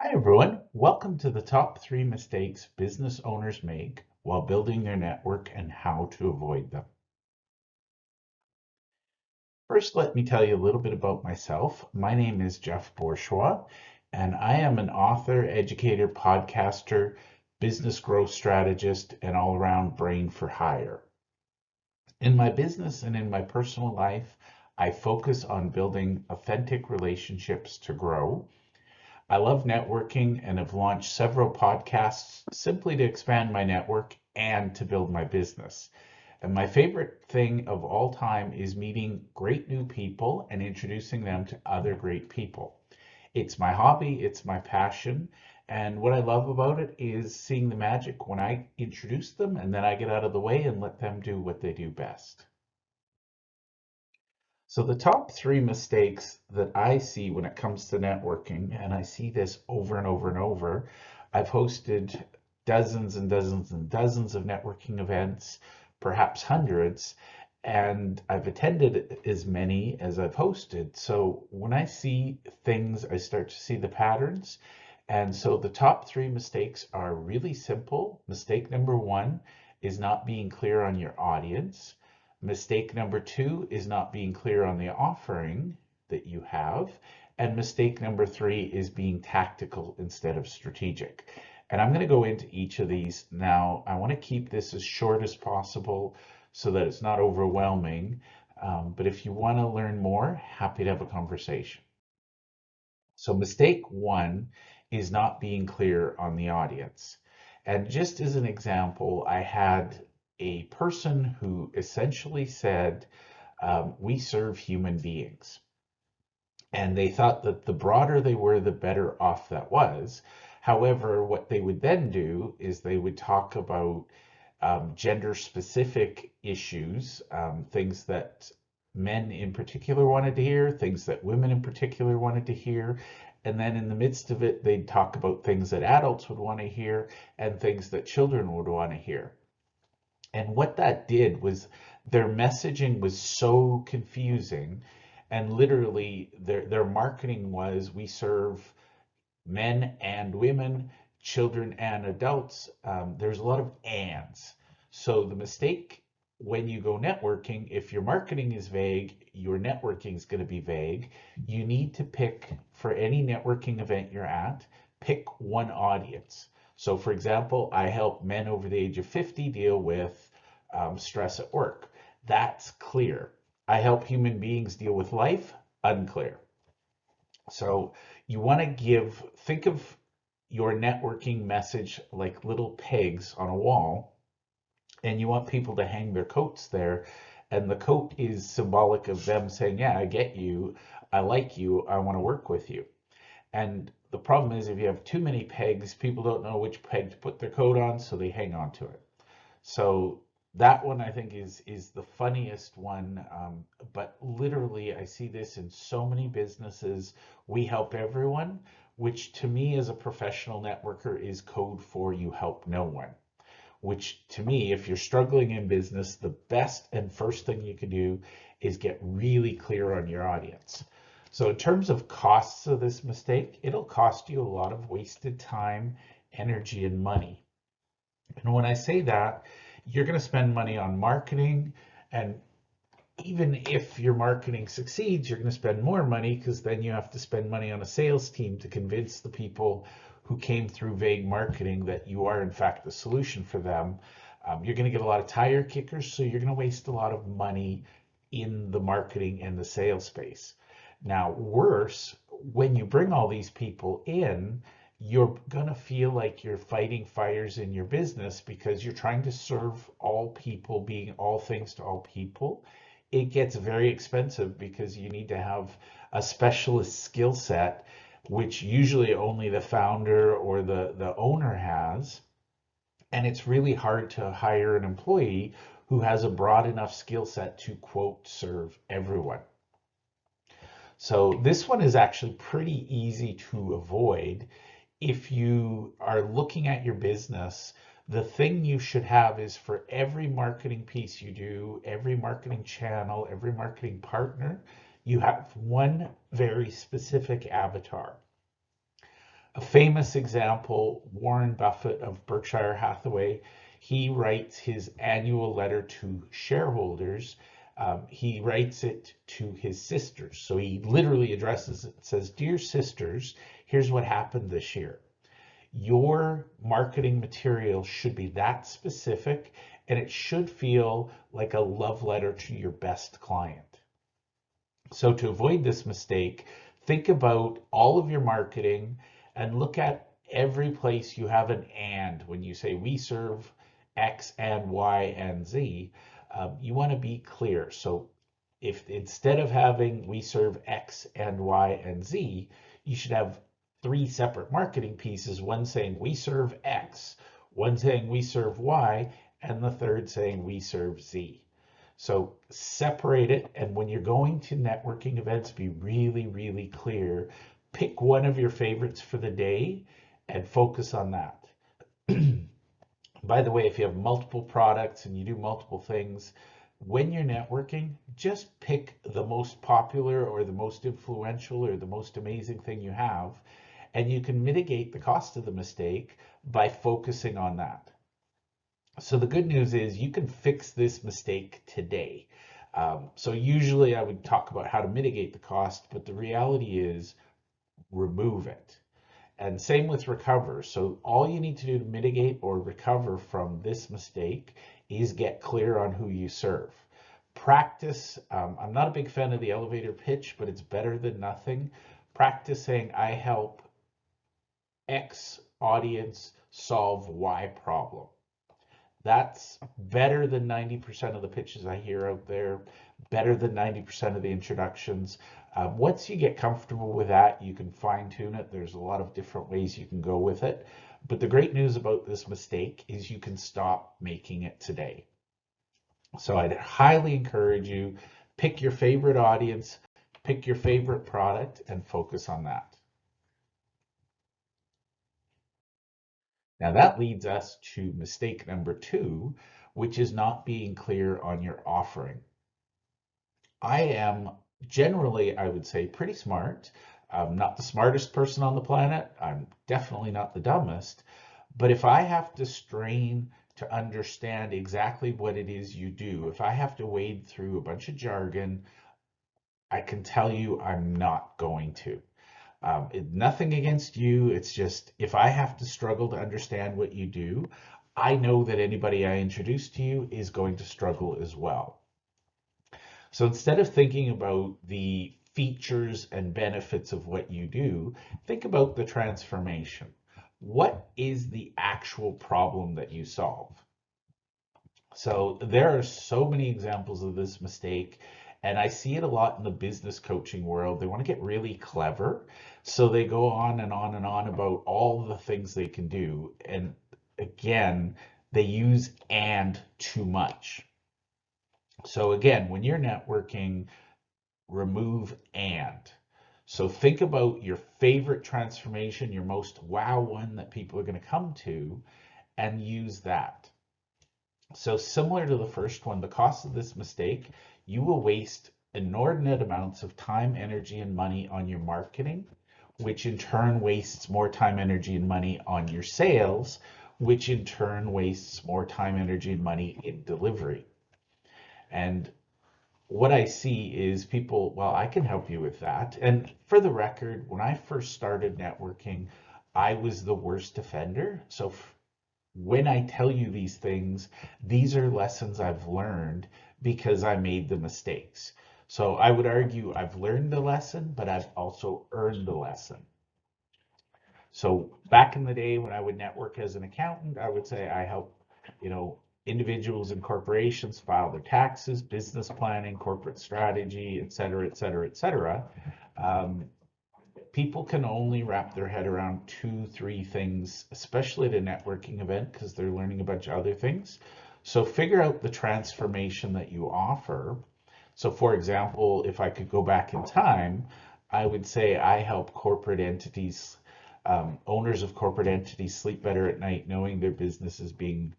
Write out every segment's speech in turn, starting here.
Hi, everyone. Welcome to the top 3 mistakes business owners make while building their network and how to avoid them. First, let me tell you a little bit about myself. My name is Jeff Bourgeois, and I am an author, educator, podcaster, business growth strategist, and all around brain for hire. In my business and in my personal life, I focus on building authentic relationships to grow. I love networking and have launched several podcasts simply to expand my network and to build my business. And my favorite thing of all time is meeting great new people and introducing them to other great people. It's my hobby, it's my passion. And what I love about it is seeing the magic when I introduce them and then I get out of the way and let them do what they do best. So the top 3 mistakes that I see when it comes to networking, and I see this over and over and over, I've hosted dozens and dozens and dozens of networking events, perhaps hundreds, and I've attended as many as I've hosted. So when I see things, I start to see the patterns. And so the top 3 mistakes are really simple. Mistake number 1 is not being clear on your audience. Mistake number 2 is not being clear on the offering that you have. And mistake number 3 is being tactical instead of strategic. And I'm going to go into each of these now. I want to keep this as short as possible so that it's not overwhelming. But if you want to learn more, happy to have a conversation. So mistake 1 is not being clear on the audience. And just as an example, I had a person who essentially said, we serve human beings. And they thought that the broader they were, the better off that was. However, what they would then do is they would talk about gender specific issues, things that men in particular wanted to hear, things that women in particular wanted to hear. And then in the midst of it, they'd talk about things that adults would want to hear and things that children would want to hear. And what that did was their messaging was so confusing. And literally, their marketing was we serve men and women, children and adults. There's a lot of ands. So the mistake when you go networking, if your marketing is vague, your networking is going to be vague. You need to pick, for any networking event you're at, pick one audience. So for example, I help men over the age of 50 deal with stress at work. That's clear. I help human beings deal with life, unclear. So you want to think of your networking message like little pegs on a wall, and you want people to hang their coats there. And the coat is symbolic of them saying, yeah, I get you. I like you. I want to work with you. And the problem is if you have too many pegs, people don't know which peg to put their coat on, so they hang on to it. So that one I think is the funniest one. But literally, I see this in so many businesses. We help everyone, which to me as a professional networker is code for you help no one. Which to me, if you're struggling in business, the best and first thing you can do is get really clear on your audience. So in terms of costs of this mistake, it'll cost you a lot of wasted time, energy, and money. And when I say that, you're going to spend money on marketing. And even if your marketing succeeds, you're going to spend more money because then you have to spend money on a sales team to convince the people who came through vague marketing that you are, in fact, the solution for them. You're going to get a lot of tire kickers, so you're going to waste a lot of money in the marketing and the sales space. Now, worse, when you bring all these people in, you're going to feel like you're fighting fires in your business because you're trying to serve all people, being all things to all people. It gets very expensive because you need to have a specialist skill set, which usually only the founder or the owner has. And it's really hard to hire an employee who has a broad enough skill set to, quote, serve everyone. So this one is actually pretty easy to avoid. If you are looking at your business, the thing you should have is for every marketing piece you do, every marketing channel, every marketing partner, you have one very specific avatar. A famous example, Warren Buffett of Berkshire Hathaway, he writes his annual letter to shareholders. He writes it to his sisters. So he literally addresses it, says, "Dear sisters, here's what happened this year. Your marketing material should be that specific, and it should feel like a love letter to your best client." So to avoid this mistake, think about all of your marketing and look at every place you have an and. When you say we serve X and Y and Z, you want to be clear. So if instead of having we serve X and Y and Z, you should have three separate marketing pieces, one saying we serve X, one saying we serve Y, and the third saying we serve Z. So separate it, and when you're going to networking events, be really, really clear. Pick one of your favorites for the day and focus on that. By the way, if you have multiple products and you do multiple things, when you're networking, just pick the most popular or the most influential or the most amazing thing you have, and you can mitigate the cost of the mistake by focusing on that. So the good news is you can fix this mistake today. So usually I would talk about how to mitigate the cost, but the reality is remove it. And same with recover. So all you need to do to mitigate or recover from this mistake is get clear on who you serve. Practice. I'm not a big fan of the elevator pitch, but it's better than nothing. Practice saying, I help X audience solve Y problem. That's better than 90% of the pitches I hear out there, better than 90% of the introductions. Once you get comfortable with that, you can fine tune it. There's a lot of different ways you can go with it. But the great news about this mistake is you can stop making it today. So I'd highly encourage you, pick your favorite audience, pick your favorite product, and focus on that. Now that leads us to mistake number 2, which is not being clear on your offering. I am generally, I would say, pretty smart. I'm not the smartest person on the planet. I'm definitely not the dumbest. But if I have to strain to understand exactly what it is you do, if I have to wade through a bunch of jargon, I can tell you I'm not going to. Nothing against you. It's just if I have to struggle to understand what you do, I know that anybody I introduce to you is going to struggle as well. So instead of thinking about the features and benefits of what you do, think about the transformation. What is the actual problem that you solve? So there are so many examples of this mistake, and I see it a lot in the business coaching world. They want to get really clever, so they go on and on and on about all the things they can do. And again, they use and too much. So again, when you're networking, remove and. So think about your favorite transformation, your most wow one that people are going to come to, and use that. So similar to the first one, the cost of this mistake, you will waste inordinate amounts of time, energy, and money on your marketing, which in turn wastes more time, energy, and money on your sales, which in turn wastes more time, energy, and money in delivery. And what I see is people, well, I can help you with that. And for the record, when I first started networking, I was the worst offender. So when I tell you these things, these are lessons I've learned because I made the mistakes. So I would argue I've learned the lesson, but I've also earned the lesson. So back in the day when I would network as an accountant, I would say I help, individuals and corporations file their taxes, business planning, corporate strategy, et cetera, et cetera, et cetera. People can only wrap their head around 2-3 things, especially at a networking event, because they're learning a bunch of other things. So figure out the transformation that you offer. So for example, if I could go back in time, I would say I help corporate entities, owners of corporate entities sleep better at night knowing their business is being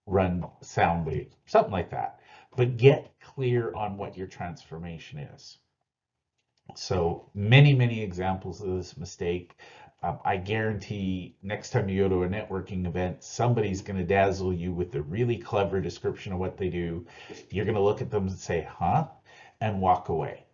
run soundly, something like that. But get clear on what your transformation is. So many, many examples of this mistake. I guarantee next time you go to a networking event, somebody's going to dazzle you with a really clever description of what they do. You're going to look at them and say, huh? And walk away.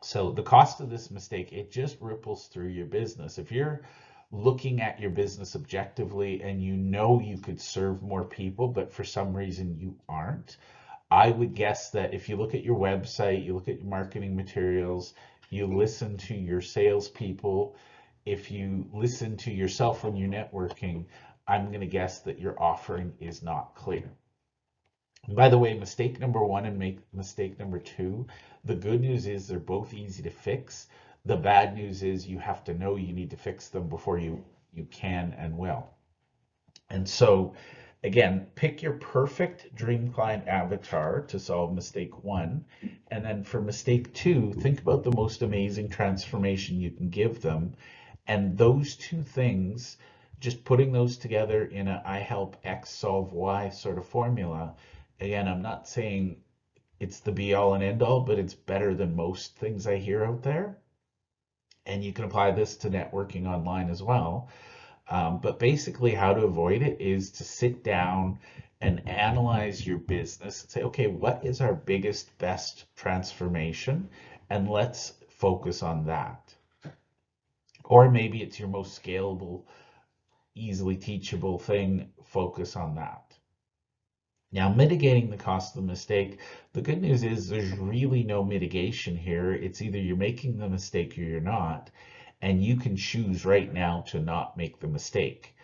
So the cost of this mistake, it just ripples through your business. If you're looking at your business objectively and you know you could serve more people, but for some reason you aren't, I would guess that if you look at your website, you look at your marketing materials, you listen to your salespeople, if you listen to yourself when you're networking, I'm going to guess that your offering is not clear. And by the way, mistake number one and mistake number two, the good news is they're both easy to fix. The bad news is you have to know you need to fix them before you can and will. And so, again, pick your perfect dream client avatar to solve mistake one. And then for mistake two, think about the most amazing transformation you can give them. And those two things, just putting those together in a I help X solve Y sort of formula. Again, I'm not saying it's the be all and end all, but it's better than most things I hear out there. And you can apply this to networking online as well. But basically, how to avoid it is to sit down and analyze your business and say, okay, what is our biggest, best transformation? And let's focus on that. Or maybe it's your most scalable, easily teachable thing, focus on that. Now, mitigating the cost of the mistake, the good news is there's really no mitigation here. It's either you're making the mistake or you're not, and you can choose right now to not make the mistake.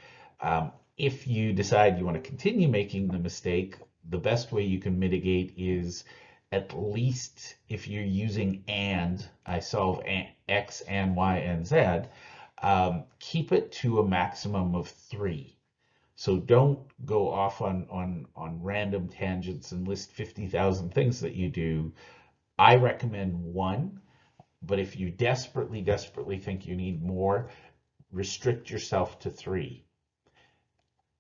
If you decide you want to continue making the mistake, the best way you can mitigate is, at least if you're using and, I solve X and Y and Z, keep it to a maximum of 3. So don't go off on random tangents and list 50,000 things that you do. I recommend 1, but if you desperately, desperately think you need more, restrict yourself to 3.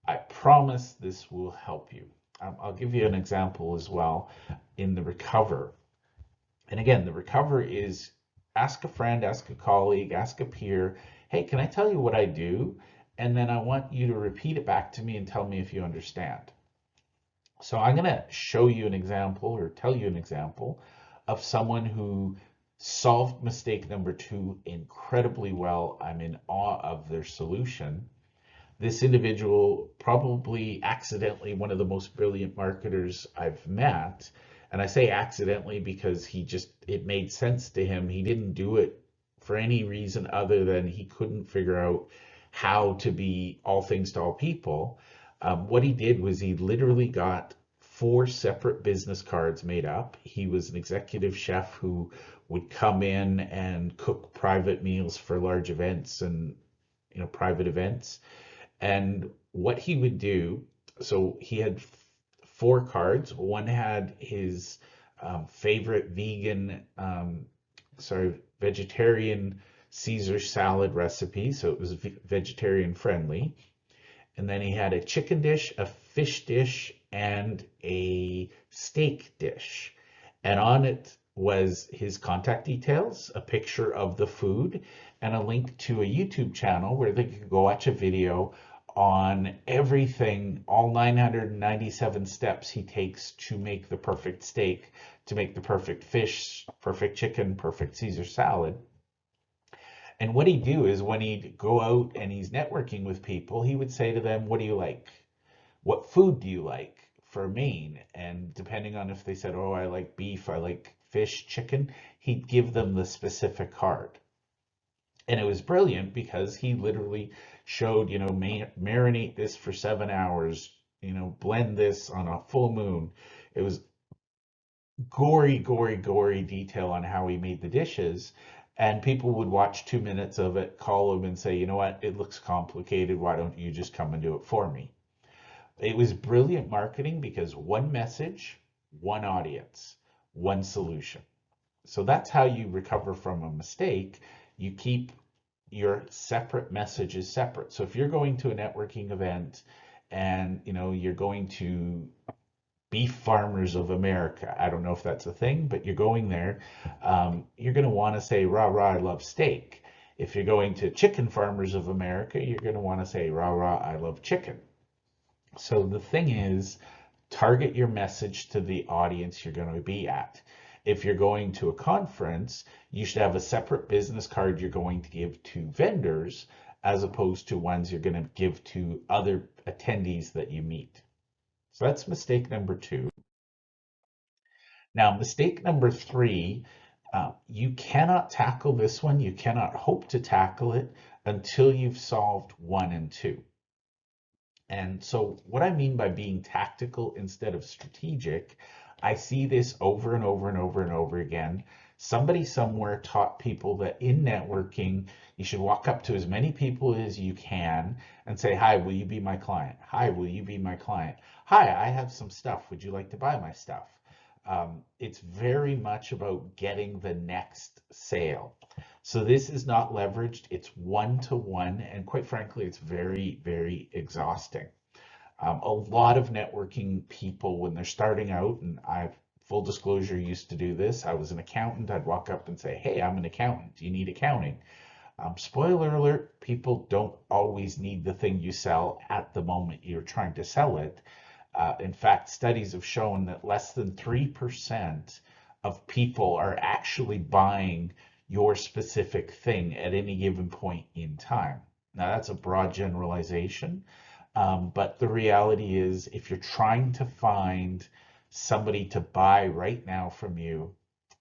I promise this will help you. I'll give you an example as well in the Recover. And again, the Recover is ask a friend, ask a colleague, ask a peer, hey, can I tell you what I do? And then I want you to repeat it back to me and tell me if you understand. So I'm going to show you an example or tell you an example of someone who solved mistake number 2 incredibly well. I'm in awe of their solution. This individual, probably accidentally one of the most brilliant marketers I've met. And I say accidentally because it made sense to him. He didn't do it for any reason other than he couldn't figure out how to be all things to all people. What he did was he literally got 4 separate business cards made up. He was an executive chef who would come in and cook private meals for large events and private events. And what he would do, so he had 4 cards. One had his favorite vegetarian Caesar salad recipe, so it was vegetarian friendly. And then he had a chicken dish, a fish dish, and a steak dish. And on it was his contact details, a picture of the food, and a link to a YouTube channel where they could go watch a video on everything, all 997 steps he takes to make the perfect steak, to make the perfect fish, perfect chicken, perfect Caesar salad. And what he'd do is when he'd go out and he's networking with people, he would say to them, what do you like? What food do you like for Maine? And depending on if they said, oh, I like beef, I like fish, chicken, he'd give them the specific card. And it was brilliant because he literally showed, marinate this for 7 hours, blend this on a full moon. It was gory, gory, gory detail on how he made the dishes. And people would watch 2 minutes of it, call him and say, you know what, it looks complicated. Why don't you just come and do it for me? It was brilliant marketing because one message, one audience, one solution. So that's how you recover from a mistake. You keep your separate messages separate. So if you're going to a networking event and you're going to Beef Farmers of America, I don't know if that's a thing, but you're going there, you're going to want to say, rah, rah, I love steak. If you're going to Chicken Farmers of America, you're going to want to say, rah, rah, I love chicken. So the thing is, target your message to the audience you're going to be at. If you're going to a conference, you should have a separate business card you're going to give to vendors as opposed to ones you're going to give to other attendees that you meet. So that's mistake number 2. Now, mistake number 3, you cannot tackle this one. You cannot hope to tackle it until you've solved 1 and 2. And so what I mean by being tactical instead of strategic, I see this over and over and over and over again. Somebody somewhere taught people that in networking, you should walk up to as many people as you can and say, hi, will you be my client? Hi, will you be my client? Hi, I have some stuff. Would you like to buy my stuff? It's very much about getting the next sale. So this is not leveraged, it's one-to-one, and quite frankly, it's very, very exhausting. A lot of networking people, when they're starting out, and I've, full disclosure, used to do this. I was an accountant. I'd walk up and say, hey, I'm an accountant. Do you need accounting? Spoiler alert, people don't always need the thing you sell at the moment you're trying to sell it. In fact, studies have shown that less than 3% of people are actually buying your specific thing at any given point in time. Now, that's a broad generalization, but the reality is if you're trying to find somebody to buy right now from you,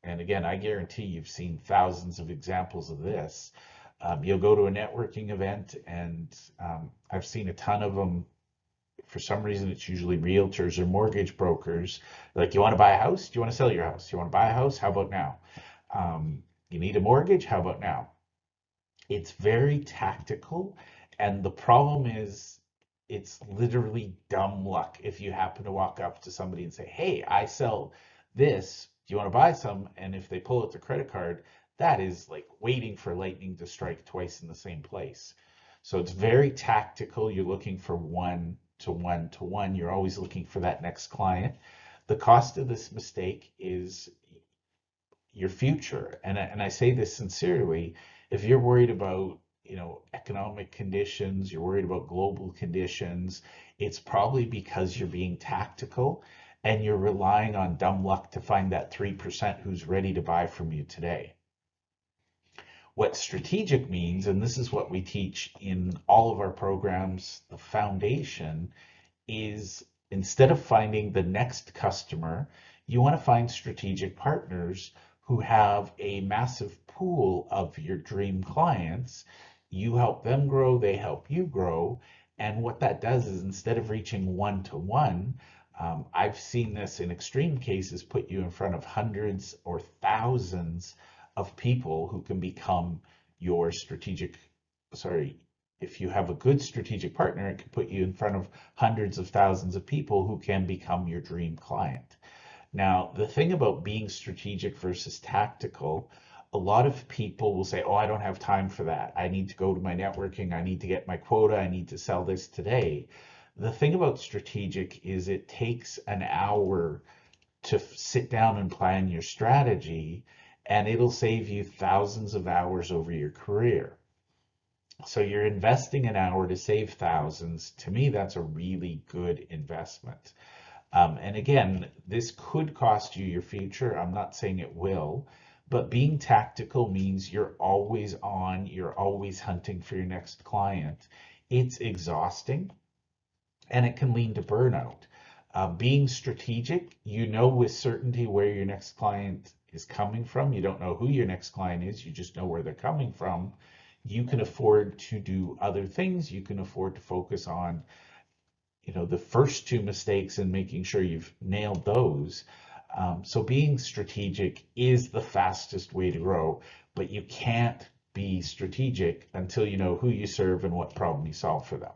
and again, I guarantee you've seen thousands of examples of this, you'll go to a networking event, and I've seen a ton of them. For some reason, it's usually realtors or mortgage brokers. Like, you want to buy a house? Do you want to sell your house? You want to buy a house? How about now? You need a mortgage? How about now? It's very tactical. And the problem is, it's literally dumb luck if you happen to walk up to somebody and say, hey, I sell this. Do you want to buy some? And if they pull out their credit card, that is like waiting for lightning to strike twice in the same place. So it's very tactical. You're looking for one-to-one. You're always looking for that next client. The cost of this mistake is your future. And I say this sincerely. If you're worried about, economic conditions, you're worried about global conditions, it's probably because you're being tactical and you're relying on dumb luck to find that 3% who's ready to buy from you today. What strategic means, and this is what we teach in all of our programs, the foundation is, instead of finding the next customer, you want to find strategic partners who have a massive pool of your dream clients. You help them grow, they help you grow. And what that does is, instead of reaching one-to-one, I've seen this in extreme cases, put you in front of hundreds or thousands of people who can become your if you have a good strategic partner, it can put you in front of hundreds of thousands of people who can become your dream client. Now, the thing about being strategic versus tactical, a lot of people will say, oh, I don't have time for that. I need to go to my networking. I need to get my quota. I need to sell this today. The thing about strategic is it takes an hour to sit down and plan your strategy, and it'll save you thousands of hours over your career. So you're investing an hour to save thousands. To me, that's a really good investment. And again, this could cost you your future. I'm not saying it will, but being tactical means you're always on, you're always hunting for your next client. It's exhausting and it can lead to burnout. Being strategic, you know with certainty where your next client is coming from. You don't know who your next client is, you just know where they're coming from. You can afford to do other things. You can afford to focus on, the first 2 mistakes and making sure you've nailed those. So being strategic is the fastest way to grow, but you can't be strategic until you know who you serve and what problem you solve for them.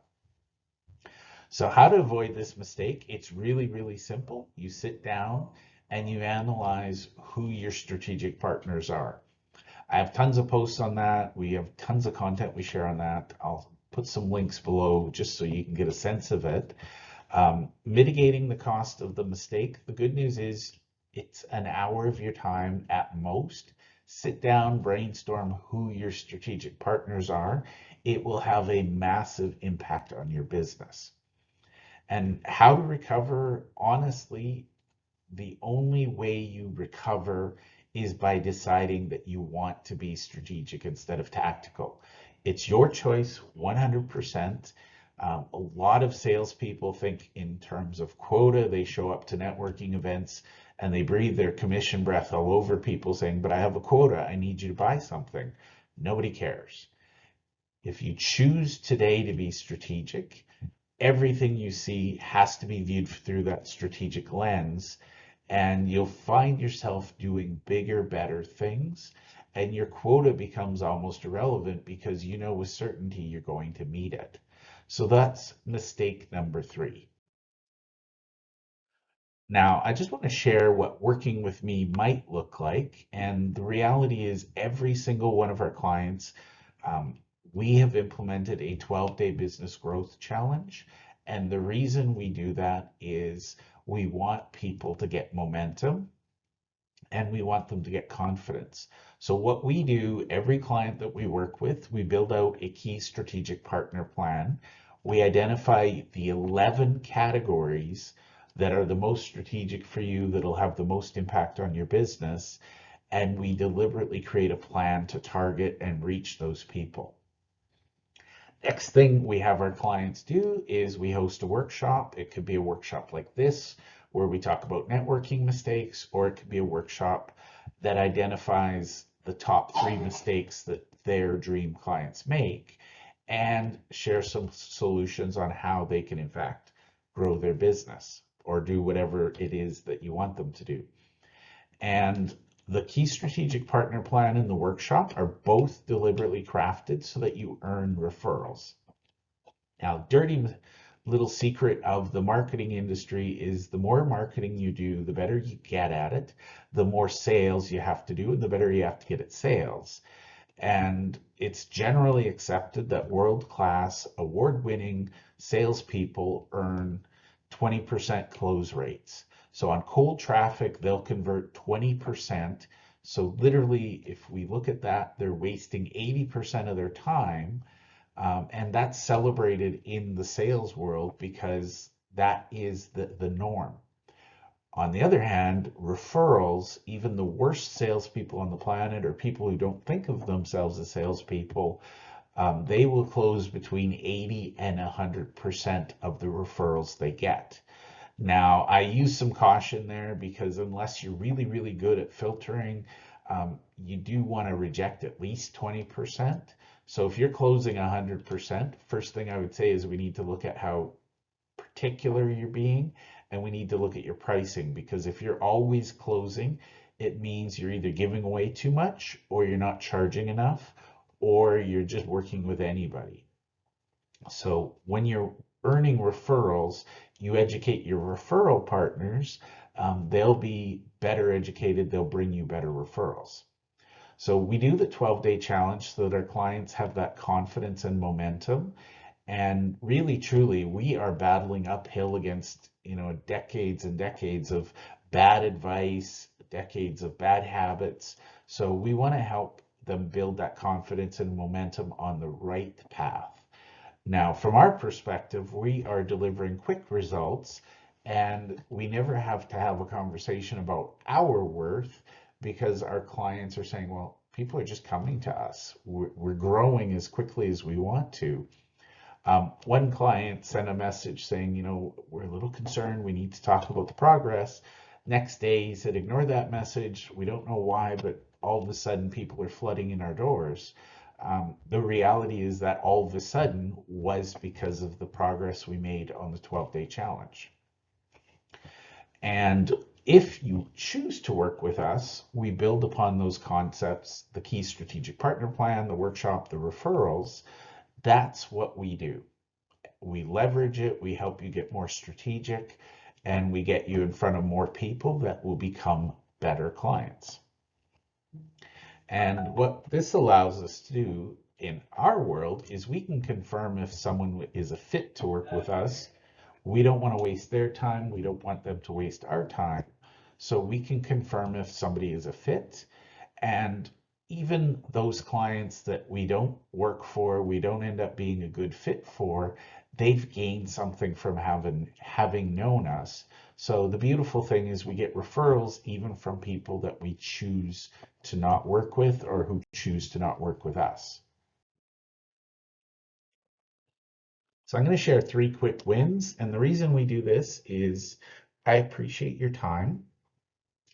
So how to avoid this mistake? It's really, really simple. You sit down and you analyze who your strategic partners are. I have tons of posts on that. We have tons of content we share on that. I'll put some links below just so you can get a sense of it. Mitigating the cost of the mistake. The good news is it's an hour of your time at most. sit down, brainstorm who your strategic partners are. It will have a massive impact on your business. And how to recover, honestly, the only way you recover is by deciding that you want to be strategic instead of tactical. It's your choice, 100%. A lot of salespeople think in terms of quota. They show up to networking events and they breathe their commission breath all over people saying, but I have a quota. I need you to buy something. Nobody cares. If you choose today to be strategic, everything you see has to be viewed through that strategic lens, and you'll find yourself doing bigger, better things, and your quota becomes almost irrelevant because you know with certainty you're going to meet it. So that's mistake number 3. Now, I just want to share what working with me might look like. And the reality is, every single one of our clients, um, we have implemented a 12-day business growth challenge. And the reason we do that is we want people to get momentum and we want them to get confidence. So what we do, every client that we work with, we build out a key strategic partner plan. We identify the 11 categories that are the most strategic for you, that'll have the most impact on your business, and we deliberately create a plan to target and reach those people. Next thing we have our clients do is we host a workshop. It could be a workshop like this, where we talk about networking mistakes, or it could be a workshop that identifies the top 3 mistakes that their dream clients make and share some solutions on how they can, in fact, grow their business or do whatever it is that you want them to do. And the key strategic partner plan and the workshop are both deliberately crafted so that you earn referrals. Now, dirty little secret of the marketing industry is the more marketing you do, the better you get at it, the more sales you have to do, and the better you have to get at sales. And it's generally accepted that world-class, award-winning salespeople earn 20% close rates. So on cold traffic, they'll convert 20%. So literally, if we look at that, they're wasting 80% of their time. And that's celebrated in the sales world because that is the norm. On the other hand, referrals, even the worst salespeople on the planet or people who don't think of themselves as salespeople, they will close between 80 and 100% of the referrals they get. Now, I use some caution there because unless you're really, really good at filtering, you do want to reject at least 20%. So if you're closing 100%, first thing I would say is we need to look at how particular you're being, and we need to look at your pricing, because if you're always closing, it means you're either giving away too much, or you're not charging enough, or you're just working with anybody. So when you're earning referrals, you educate your referral partners. They'll be better educated. They'll bring you better referrals. So we do the 12-day challenge so that our clients have that confidence and momentum. And really, truly, we are battling uphill against, decades and decades of bad advice, decades of bad habits. So we want to help them build that confidence and momentum on the right path. Now, from our perspective, we are delivering quick results, and we never have to have a conversation about our worth because our clients are saying, well, people are just coming to us. We're growing as quickly as we want to. One client sent a message saying, we're a little concerned. We need to talk about the progress. Next day, he said, ignore that message. We don't know why, but all of a sudden, people are flooding in our doors. The reality is that all of a sudden was because of the progress we made on the 12-day challenge. And if you choose to work with us, we build upon those concepts, the key strategic partner plan, the workshop, the referrals. That's what we do. We leverage it, we help you get more strategic, and we get you in front of more people that will become better clients. And what this allows us to do in our world is we can confirm if someone is a fit to work with us. We don't want to waste their time. We don't want them to waste our time. So we can confirm if somebody is a fit. And even those clients that we don't work for, we don't end up being a good fit for, they've gained something from having known us. So the beautiful thing is we get referrals even from people that we choose to not work with or who choose to not work with us. So I'm going to share 3 quick wins. And the reason we do this is I appreciate your time.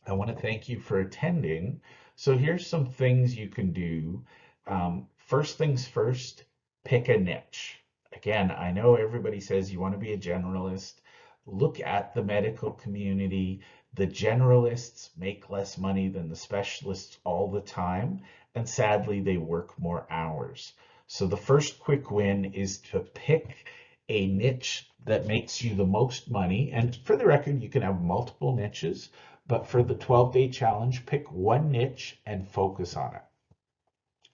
I want to thank you for attending. So here's some things you can do. First things first, pick a niche. Again, I know everybody says you want to be a generalist. Look at the medical community. The generalists make less money than the specialists all the time, and sadly, they work more hours. So the first quick win is to pick a niche that makes you the most money. And for the record, you can have multiple niches, but for the 12-day challenge, pick one niche and focus on it.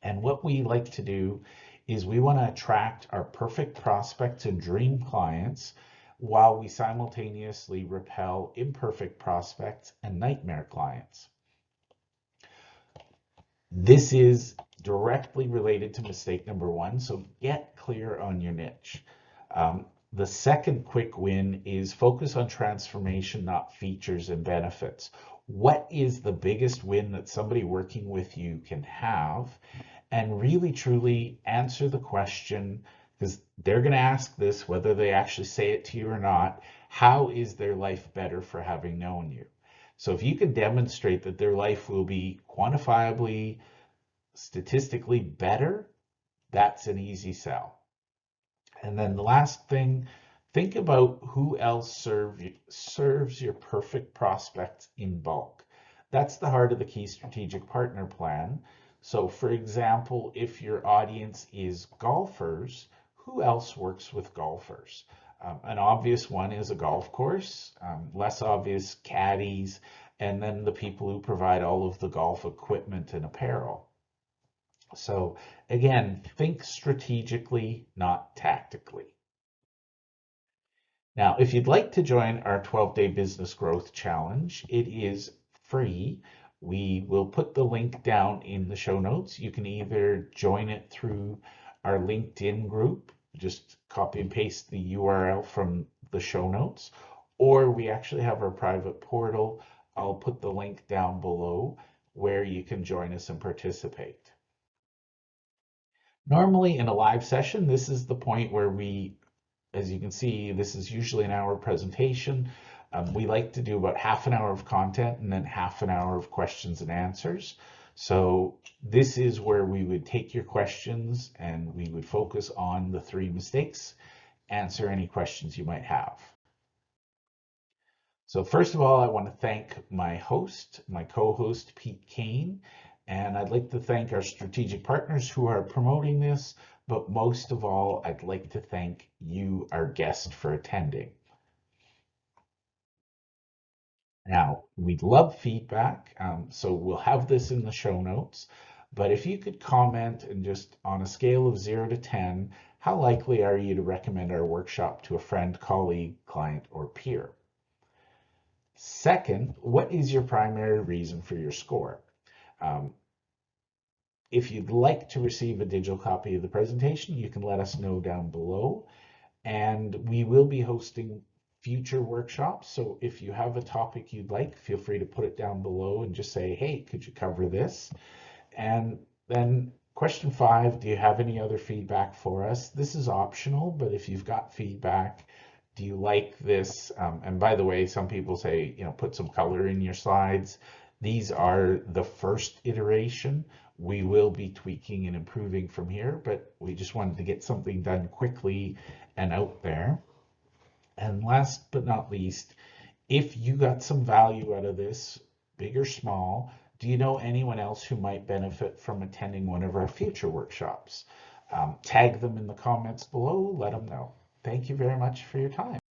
And what we like to do is we want to attract our perfect prospects and dream clients while we simultaneously repel imperfect prospects and nightmare clients. This is directly related to mistake number 1, so get clear on your niche. The second quick win is focus on transformation, not features and benefits. What is the biggest win that somebody working with you can have? And really, truly answer the question, because they're going to ask this, whether they actually say it to you or not. How is their life better for having known you? So if you can demonstrate that their life will be quantifiably, statistically better, that's an easy sell. And then the last thing, think about who else serves your perfect prospects in bulk. That's the heart of the Key Strategic Partner Plan. So for example, if your audience is golfers, who else works with golfers? An obvious one is a golf course, less obvious caddies, and then the people who provide all of the golf equipment and apparel. So again, think strategically, not tactically. Now, if you'd like to join our 12-day business growth challenge, it is free. We will put the link down in the show notes. You can either join it through our LinkedIn group, just copy and paste the URL from the show notes, or we actually have our private portal. I'll put the link down below where you can join us and participate. Normally in a live session, this is the point where we, as you can see, this is usually an hour presentation. We like to do about half an hour of content and then half an hour of questions and answers. So this is where we would take your questions and we would focus on the 3 mistakes, answer any questions you might have. So first of all, I want to thank my host, my co-host, Pete Kane. And I'd like to thank our strategic partners who are promoting this, but most of all, I'd like to thank you, our guest, for attending. Now, we'd love feedback, so we'll have this in the show notes, but if you could comment and just on a scale of 0 to 10, how likely are you to recommend our workshop to a friend, colleague, client, or peer? Second, what is your primary reason for your score? If you'd like to receive a digital copy of the presentation, you can let us know down below. And we will be hosting future workshops. So if you have a topic you'd like, feel free to put it down below and just say, hey, could you cover this? And then question 5, do you have any other feedback for us? This is optional, but if you've got feedback, do you like this? And by the way, some people say, put some color in your slides. These are the first iteration. We will be tweaking and improving from here, but we just wanted to get something done quickly and out there. And last but not least, if you got some value out of this, big or small, do you know anyone else who might benefit from attending one of our future workshops? Tag them in the comments below, let them know. Thank you very much for your time.